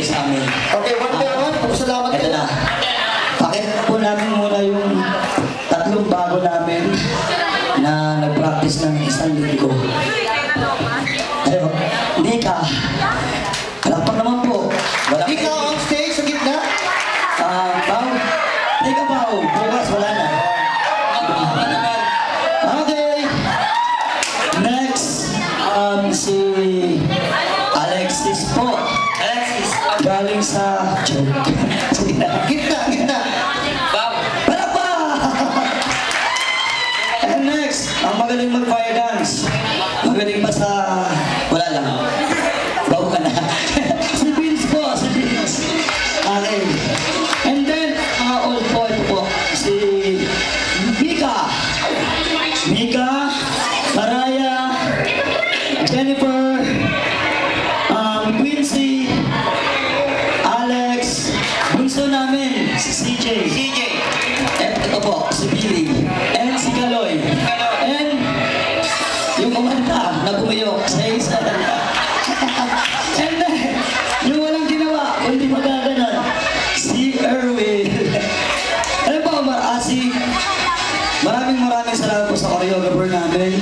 nagbigay sa amin. Okay, one by one. Salamat ito na. Pakita po namin muna yung tatlong bago namin na nag-practice ng isang linggo. Ayo, hindi ka. Palakpak naman po. Hindi ka on stage sa gitna? Pao. Hindi ka, Pao. Bukas, wala na. Okay. Next, si Alexis po. Alexis. Galing sa... Gitna, gitna. Palakpak! And next, ang magaling mag-fire dance. Magaling pa sa... Wala lang. Bago ka na. Si Vince po, si Vince. Okay. And then, old boy po, si Mika. Mika, Maraya, Jennifer, Quincy, Alex, bunso namin, si CJ. Ito po, si Billy. And si Kaloy. And yung kumanta na bumiyok sa isa. And then, yung walang ginawa, kundi magaganon, si Erwin. Ano po, maraming salamat po sa choreographer namin.